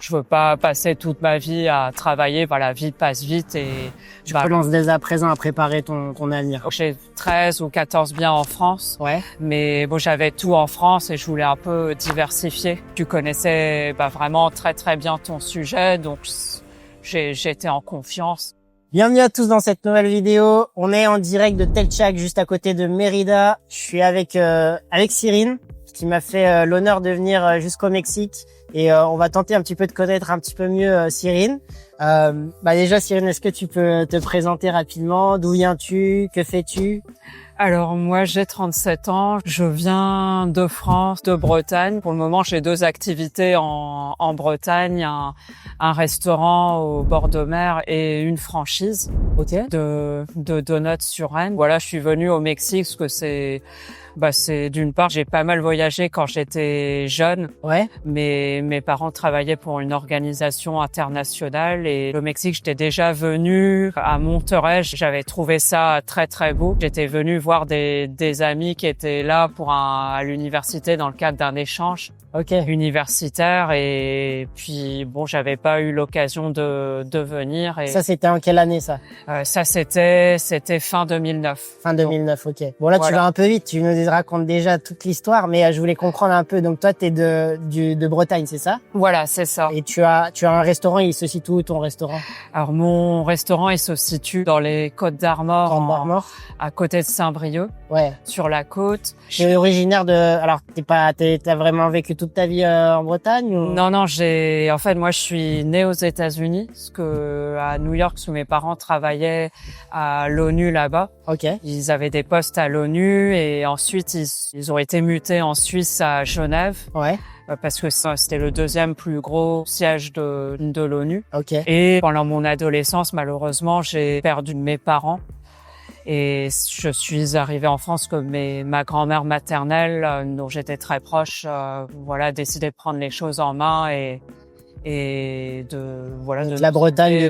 Je veux pas passer toute ma vie à travailler. Voilà, la vie passe vite et Tu commences dès à présent à préparer ton avenir. j'ai 13 ou 14 biens en France. Ouais. Mais bon, j'avais tout en France et je voulais un peu diversifier. Tu connaissais vraiment très très bien ton sujet, donc j'étais en confiance. Bienvenue à tous dans cette nouvelle vidéo. On est en direct de Telchac, juste à côté de Mérida. Je suis avec Cyrine, qui m'a fait l'honneur de venir jusqu'au Mexique. Et on va tenter un petit peu de connaître un petit peu mieux Cyrine. Déjà, Cyrine, est-ce que tu peux te présenter rapidement? D'où viens-tu? Que fais-tu? Alors moi j'ai 37 ans, je viens de France, de Bretagne. Pour le moment j'ai 2 activités en Bretagne, un restaurant au bord de mer et une franchise de donuts sur Rennes. Voilà, je suis venue au Mexique parce que c'est d'une part j'ai pas mal voyagé quand j'étais jeune. Ouais. Mais mes parents travaillaient pour une organisation internationale et le Mexique, j'étais déjà venue à Monterrey. J'avais trouvé ça très très beau. J'étais venue voir des amis qui étaient là à l'université dans le cadre d'un échange universitaire et puis bon, j'avais pas eu l'occasion de venir. Et ça, c'était en quelle année ça? Ça c'était fin 2009. Fin 2009, ok. Bon là, voilà. Tu vas un peu vite. Tu nous racontes déjà toute l'histoire, mais je voulais comprendre un peu. Donc toi, t'es de Bretagne, c'est ça? Voilà, c'est ça. Et tu as un restaurant. Il se situe où ton restaurant? Alors mon restaurant, il se situe dans les Côtes d'Armor, à côté de Saint-Brieuc. Ouais. Sur la côte. Tu es originaire alors t'as vraiment vécu toute ta vie en Bretagne ou... Non, en fait, moi, je suis née aux États-Unis, parce que à New York, où mes parents travaillaient à l'ONU là-bas. Ok. Ils avaient des postes à l'ONU et ensuite ils ont été mutés en Suisse à Genève. Ouais. Parce que c'était le 2e plus gros siège de l'ONU. Ok. Et pendant mon adolescence, malheureusement, j'ai perdu mes parents. Et je suis arrivée en France comme ma grand-mère maternelle, dont j'étais très proche, a décidé de prendre les choses en main et de la Bretagne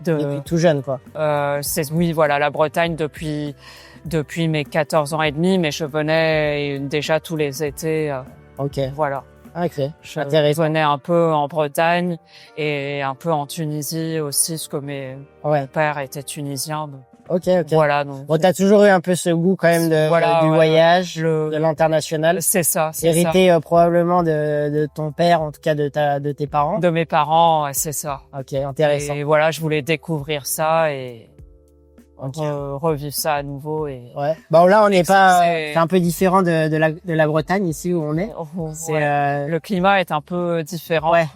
depuis tout jeune, quoi. La Bretagne depuis mes 14 ans et demi, mais je venais déjà tous les étés. Ok. Voilà. Ok. Je venais un peu en Bretagne et un peu en Tunisie aussi, parce que mon père était tunisien. Ok. Voilà. Donc, bon, t'as toujours eu un peu ce goût quand même du voyage, de l'international. C'est ça. Hérité probablement de ton père, en tout cas de tes parents. De mes parents, c'est ça. Ok, intéressant. Et voilà, je voulais découvrir ça et revivre ça à nouveau. Et ouais. Bon là, on n'est pas. C'est un peu différent de la Bretagne ici où on est. Le climat est un peu différent. Ouais.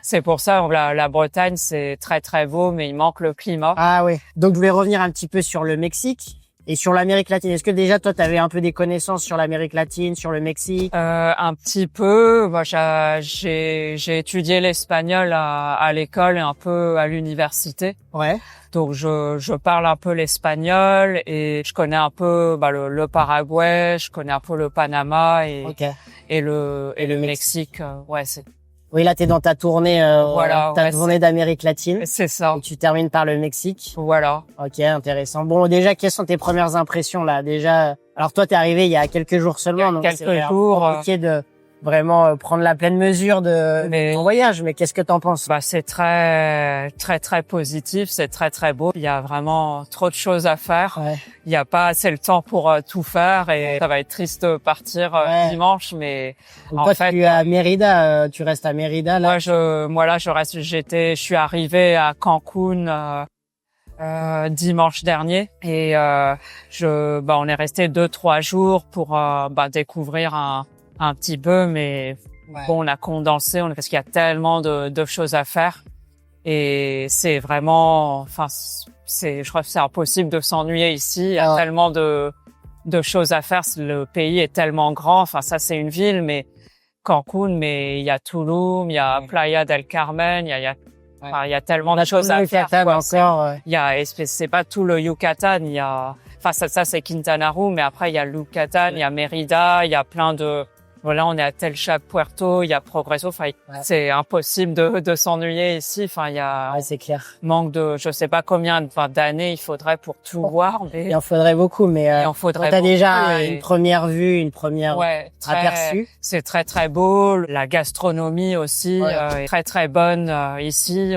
C'est pour ça, la Bretagne, c'est très très beau, mais il manque le climat. Ah oui. Donc, je voulais revenir un petit peu sur le Mexique et sur l'Amérique latine. Est-ce que déjà, toi, tu avais un peu des connaissances sur l'Amérique latine, sur le Mexique? Un petit peu. Moi, j'ai étudié l'espagnol à l'école et un peu à l'université. Ouais. Donc, je parle un peu l'espagnol et je connais un peu le Paraguay, je connais un peu le Panama et le Mexique. Oui, là, t'es dans ta tournée, tournée d'Amérique latine. C'est ça. Et tu termines par le Mexique. Voilà. Ok, intéressant. Bon, déjà, quelles sont tes premières impressions, là? Déjà, alors toi, t'es arrivé il y a quelques jours seulement, donc c'est compliqué de vraiment prendre la pleine mesure de ton voyage. Mais qu'est-ce que t'en penses? C'est très, très, très positif. C'est très, très beau. Il y a vraiment trop de choses à faire. Ouais. Il n'y a pas assez le temps pour tout faire et ça va être triste de partir dimanche, mais donc toi, tu es à Mérida, tu restes à Mérida, là? Moi, je suis arrivée à Cancun, dimanche dernier et on est resté 2-3 jours pour découvrir un petit peu, mais bon, on a condensé, parce qu'il y a tellement de choses à faire et c'est vraiment, je crois que c'est impossible de s'ennuyer ici. Il y a tellement de choses à faire. Le pays est tellement grand. Enfin, ça, c'est une ville, mais Cancun, mais il y a Tulum, il y a Playa del Carmen, il y a tellement de choses à faire. C'est pas tout le Yucatan. Il y a, ça c'est Quintana Roo, mais après il y a le Yucatan, il y a Mérida, il y a plein de voilà, on est à Telchac, Puerto, il y a Progreso. Enfin, c'est impossible de s'ennuyer ici. Enfin, il y a c'est clair. Manque de, je sais pas combien d'années il faudrait pour tout voir. Mais il en faudrait beaucoup, mais il en faudrait t'as beaucoup, déjà une première vue, une première aperçu. C'est très très beau. La gastronomie aussi est très très bonne ici.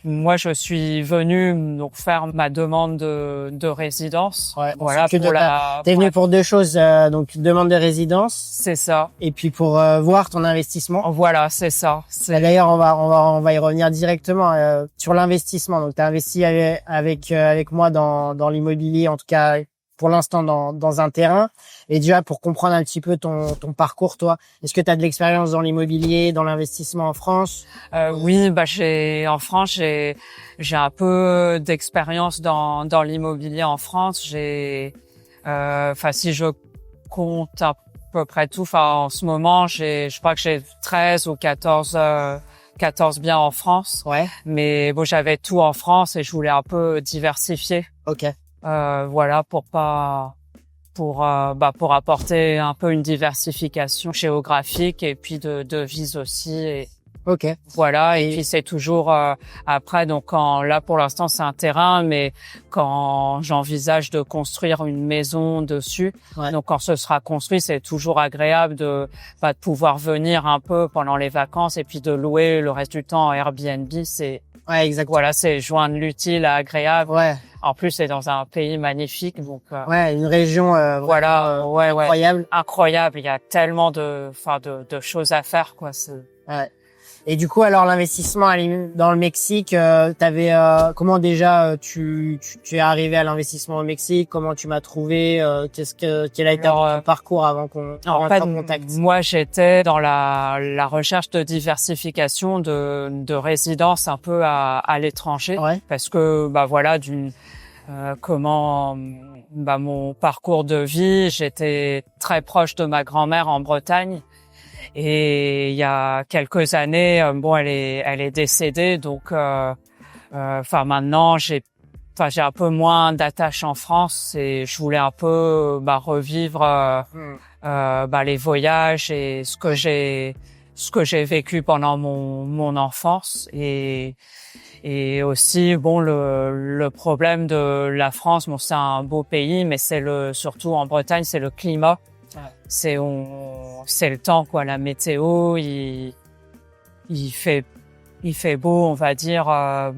Moi, je suis venue donc faire ma demande de résidence. Voilà. T'es venu pour deux choses, donc demande de résidence. C'est ça. Et puis pour voir ton investissement. Voilà, c'est ça. D'ailleurs, on va y revenir directement sur l'investissement. Donc, t'as investi avec moi dans l'immobilier, en tout cas pour l'instant dans un terrain. Et déjà pour comprendre un petit peu ton parcours, toi, est-ce que tu as de l'expérience dans l'immobilier, dans l'investissement en France? Oui, en France, j'ai un peu d'expérience dans l'immobilier en France. Si je compte à peu près tout, en ce moment, je crois que j'ai 13 ou 14 biens en France. Mais bon, j'avais tout en France et je voulais un peu diversifier. Voilà, pour apporter un peu une diversification géographique et puis de devises aussi. Voilà, et puis c'est toujours après, donc pour l'instant c'est un terrain, mais quand j'envisage de construire une maison dessus, donc quand ce sera construit, c'est toujours agréable de pouvoir venir un peu pendant les vacances et puis de louer le reste du temps en Airbnb. Exactement. Voilà, c'est joindre l'utile à agréable. En plus, c'est dans un pays magnifique, donc. Une région. Incroyable. Incroyable. Il y a tellement de choses à faire, quoi. Et du coup, alors l'investissement dans le Mexique, comment déjà tu es arrivé à l'investissement au Mexique? Comment tu m'as trouvé? Quel a été ton parcours avant qu'on rentre en contact? Moi, j'étais dans la recherche de diversification de résidence un peu à l'étranger, parce que mon parcours de vie, j'étais très proche de ma grand-mère en Bretagne. Et il y a quelques années, elle est décédée, donc maintenant j'ai un peu moins d'attache en France et je voulais un peu revivre les voyages et ce que j'ai vécu pendant mon enfance et aussi le problème de la France, c'est un beau pays, mais surtout en Bretagne, c'est le climat. C'est le temps, quoi. La météo, il fait beau, on va dire 4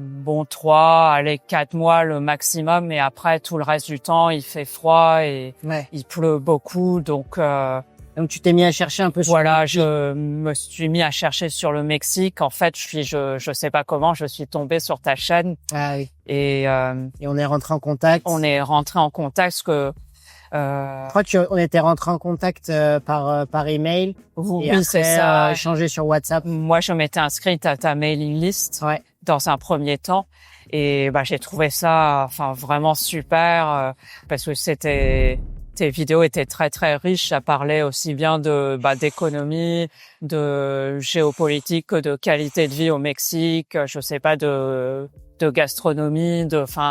mois le maximum, et après tout le reste du temps il fait froid et il pleut beaucoup, donc tu t'es mis à chercher un peu sur je me suis mis à chercher sur le Mexique. En fait, je sais pas comment, je suis tombée sur ta chaîne. Et on est rentré en contact. Parce que je crois qu'on était rentré en contact par email. Oui, c'est ça. Échangé sur WhatsApp. Moi, je m'étais inscrite à ta mailing list dans un premier temps, et j'ai trouvé ça vraiment super parce que tes vidéos étaient très très riches. Ça parlait aussi bien d'économie, de géopolitique que de qualité de vie au Mexique. Je sais pas, de gastronomie,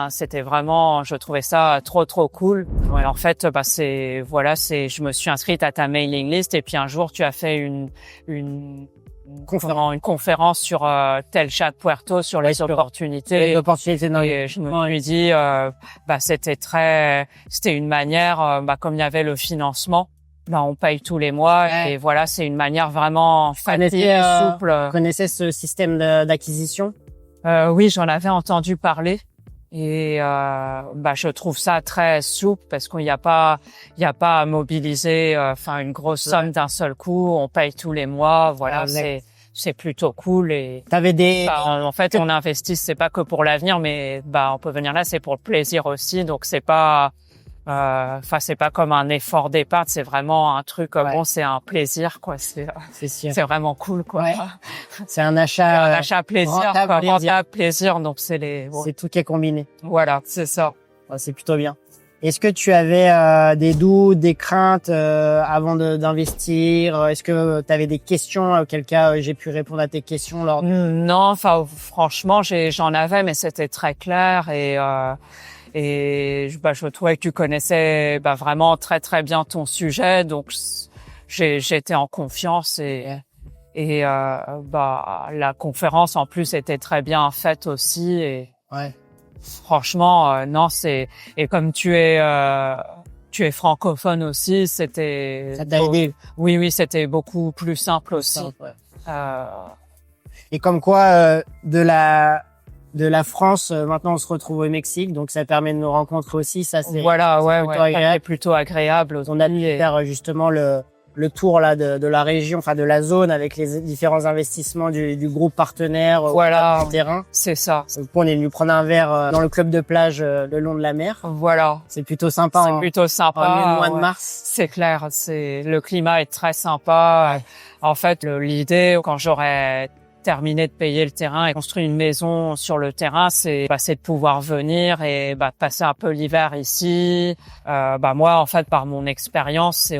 c'était vraiment, je trouvais ça trop trop cool. En fait, je me suis inscrite à ta mailing list, et puis un jour tu as fait une conférence sur Telchac, Puerto, sur les opportunités. Les opportunités dans et je me suis dit c'était une manière, comme il y avait le financement, on paye tous les mois, et voilà, c'est une manière vraiment facile et souple. Vous connaissez ce système d'acquisition? Oui, j'en avais entendu parler, et je trouve ça très souple parce qu'il n'y a pas à mobiliser une grosse somme d'un seul coup. On paye tous les mois, voilà. C'est plutôt cool. Et en fait, on investit, c'est pas que pour l'avenir, mais on peut venir là, c'est pour le plaisir aussi. Donc c'est pas c'est pas comme un effort d'épargne, c'est vraiment un truc c'est un plaisir, quoi. C'est sûr. C'est vraiment cool, quoi. C'est un achat plaisir, rentable plaisir. Donc c'est tout qui est combiné. Voilà, c'est ça. C'est plutôt bien. Est-ce que tu avais des doutes, des craintes avant d'investir? Est-ce que tu avais des questions? Auquel cas j'ai pu répondre à tes questions lors Non, franchement, j'en avais, mais c'était très clair, et je trouvais que tu connaissais vraiment très très bien ton sujet, donc j'étais en confiance et bah la conférence en plus était très bien faite aussi et Ouais. franchement non c'est et comme tu es francophone aussi, c'était Ça t'a aidé. oui c'était beaucoup plus simple aussi. Ouais. Euh, Et comme quoi, de la France, maintenant on se retrouve au Mexique, donc ça permet de nous rencontrer aussi. Ça c'est voilà c'est plutôt agréable. c'est plutôt agréable. On a pu faire justement le tour là de la région, enfin de la zone avec les différents investissements du groupe partenaire Voilà, au terrain. c'est ça. Donc, on est venu prendre un verre dans le club de plage le long de la mer. Voilà. C'est plutôt sympa. C'est plutôt sympa. En mois de ouais. mars. C'est clair, le climat est très sympa. Ouais. En fait, l'idée quand j'aurais terminé de payer le terrain et construire une maison sur le terrain, c'est de pouvoir venir et de passer un peu l'hiver ici. Moi, en fait, par mon expérience,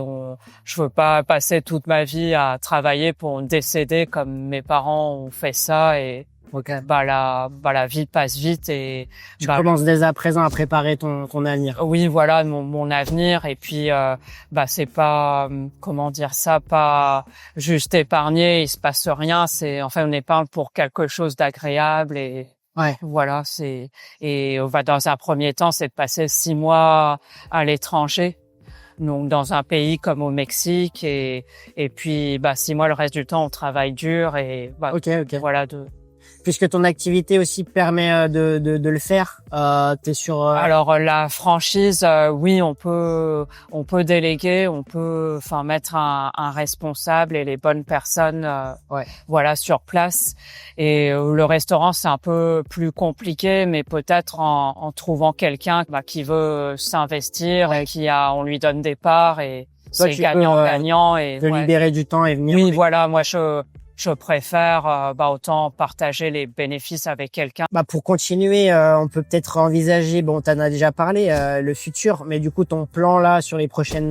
je veux pas passer toute ma vie à travailler pour décéder comme mes parents ont fait ça et Okay. la vie passe vite et Tu commences dès à présent à préparer ton avenir. oui, voilà mon avenir et puis c'est pas comment dire ça, pas juste épargner, il se passe rien, c'est enfin on épargne pour quelque chose d'agréable et Ouais. voilà, dans un premier temps, c'est de passer 6 mois à l'étranger. Donc dans un pays comme au Mexique et puis 6 mois le reste du temps on travaille dur et Ok. voilà Puisque ton activité aussi permet de le faire, t'es sur. Alors la franchise, oui, on peut déléguer, on peut, mettre un responsable et les bonnes personnes, voilà, sur place. Et le restaurant, c'est un peu plus compliqué, mais peut-être en trouvant quelqu'un qui veut s'investir, on lui donne des parts et toi, c'est gagnant-gagnant et de libérer du temps et venir. Oui, voilà, moi je préfère autant partager les bénéfices avec quelqu'un. Pour continuer, on peut peut-être envisager, t'en as déjà parlé, le futur, mais du coup ton plan là sur les prochains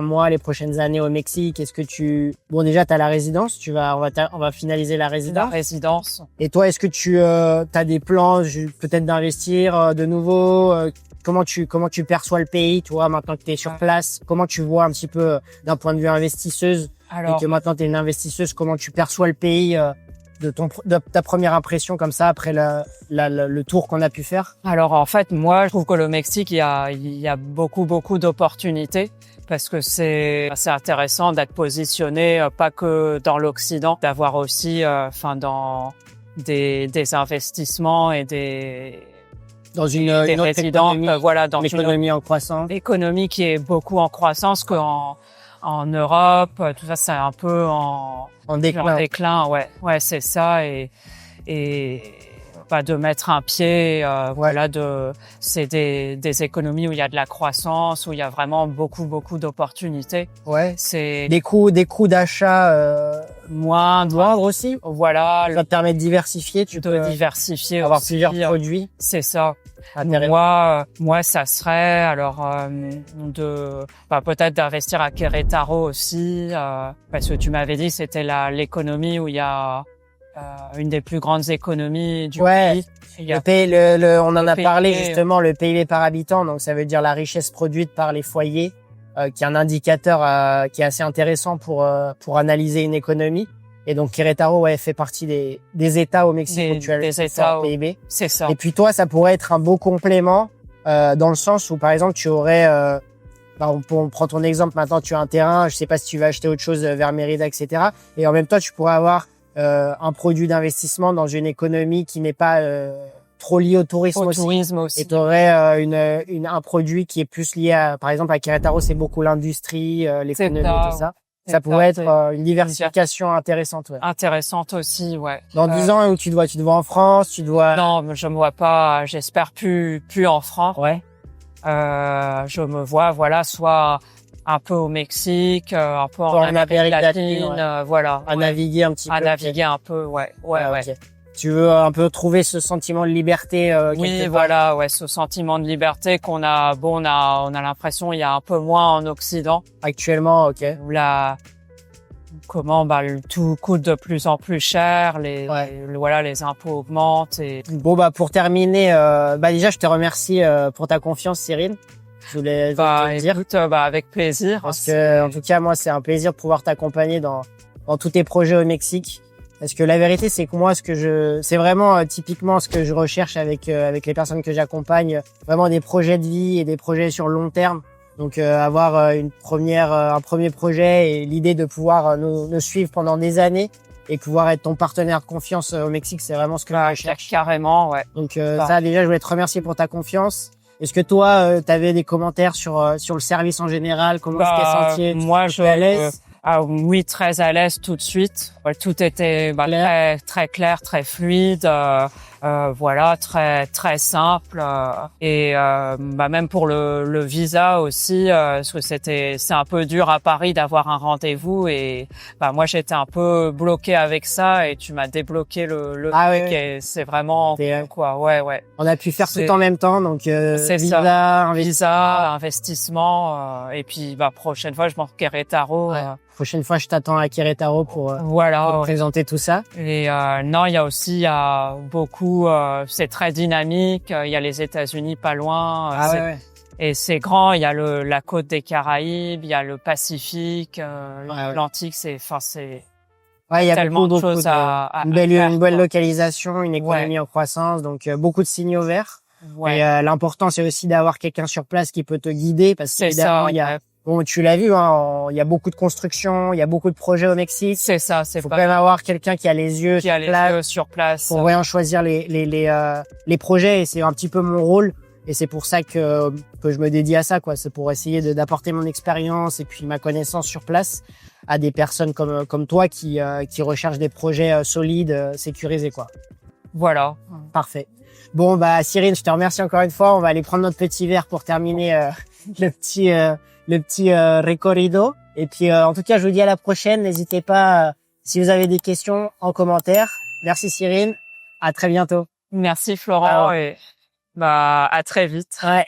mois, les prochaines années au Mexique, est-ce que déjà t'as la résidence, on va finaliser la résidence. La résidence. Et toi, est-ce que tu t'as des plans peut-être d'investir de nouveau comment tu perçois le pays, toi, maintenant que tu es sur place? Comment tu vois un petit peu d'un point de vue investisseuse? Et que maintenant tu es une investisseuse, comment tu perçois le pays de ta première impression comme ça après le tour qu'on a pu faire? Alors en fait, moi, je trouve que le Mexique, il y a beaucoup d'opportunités parce que c'est intéressant d'être positionné pas que dans l'Occident, d'avoir aussi dans des investissements et dans une autre résidents, économie, dans une économie en croissance. L'économie qui est beaucoup en croissance en Europe, tout ça c'est un peu en déclin, ouais, c'est ça et de mettre un pied, c'est des économies où il y a de la croissance, où il y a vraiment beaucoup d'opportunités. Ouais. C'est des coûts d'achat moindres aussi. Voilà. Ça te permet de diversifier, diversifier, avoir aussi, plusieurs produits. C'est ça. Moi, ça serait peut-être d'investir à Querétaro aussi, parce que tu m'avais dit c'était l'économie où il y a une des plus grandes économies du pays. On en a parlé justement, le PIB par habitant, donc ça veut dire la richesse produite par les foyers, qui est un indicateur qui est assez intéressant pour analyser une économie. Et donc Querétaro fait partie des États au Mexique où tu as le PIB. C'est ça. Et puis toi, ça pourrait être un beau complément dans le sens où par exemple tu aurais on prend ton exemple, maintenant tu as un terrain, je sais pas si tu vas acheter autre chose vers Mérida, etc. Et en même temps, tu pourrais avoir un produit d'investissement dans une économie qui n'est pas trop liée au tourisme aussi. Et tu aurais un produit qui est plus lié à, par exemple à Querétaro, c'est beaucoup l'industrie, l'économie, tout ça. Ça pourrait être une diversification intéressante. Ouais. Intéressante aussi, ouais. Dans 10 ans, où tu te vois en France, Non, je me vois pas, j'espère plus en France. Ouais. Je me vois, soit un peu au Mexique, un peu en Amérique latine, à naviguer un petit peu. À naviguer un peu, ouais. Okay. Tu veux un peu trouver ce sentiment de liberté oui, voilà, ce sentiment de liberté qu'on a. On a l'impression il y a un peu moins en Occident. Actuellement, ok. Le tout coûte de plus en plus cher, les impôts augmentent et. Pour terminer, déjà je te remercie pour ta confiance, Cyrine. Je voulais Bah, te le dire. écoute, avec plaisir. Parce que, en tout cas, moi, c'est un plaisir de pouvoir t'accompagner dans tous tes projets au Mexique. Parce que la vérité, c'est que moi, c'est vraiment typiquement ce que je recherche avec les personnes que j'accompagne, vraiment des projets de vie et des projets sur le long terme. Donc, avoir un premier projet et l'idée de pouvoir nous suivre pendant des années et pouvoir être ton partenaire de confiance au Mexique, c'est vraiment ce que je recherche. Carrément, ouais. Donc, ça, déjà, je voulais te remercier pour ta confiance. Est-ce que toi, tu avais des commentaires sur le service en général? Comment tu t'es senti? Moi, tu à l'aise? Oui, très à l'aise tout de suite. Ouais, tout était très clair, très fluide. Voilà, très simple. Et même pour le visa aussi, parce que c'est un peu dur à Paris d'avoir un rendez-vous. Et moi, j'étais un peu bloquée avec ça, et tu m'as débloqué le truc. Oui. Et c'est vraiment quoi. Ouais. On a pu faire tout en même temps, donc visa, investissement, et puis prochaine fois je m'en Querétaro. Prochaine fois je t'attends à Querétaro pour présenter tout ça. Et non, il y a beaucoup, c'est très dynamique. Il y a les États-Unis pas loin. Et c'est grand. Il y a la côte des Caraïbes, il y a le Pacifique, l'Atlantique. C'est il y a tellement de choses une belle localisation, une économie en croissance, donc beaucoup de signaux verts. Et l'important, c'est aussi d'avoir quelqu'un sur place qui peut te guider, parce qu'évidemment, bon, tu l'as vu, hein, il y a beaucoup de construction, il y a beaucoup de projets au Mexique. C'est ça, faut quand même avoir quelqu'un qui a les yeux sur place pour vraiment choisir les projets, et c'est un petit peu mon rôle. Et c'est pour ça que je me dédie à ça, quoi. C'est pour essayer d'apporter mon expérience et puis ma connaissance sur place à des personnes comme toi qui recherchent des projets solides, sécurisés, quoi. Voilà. Parfait. Bon, Cyrine, je te remercie encore une fois. On va aller prendre notre petit verre pour terminer le petit recorrido. Et puis, en tout cas, je vous dis à la prochaine. N'hésitez pas, si vous avez des questions, en commentaire. Merci Cyrine. À très bientôt. Merci Florent. Et à très vite. Ouais.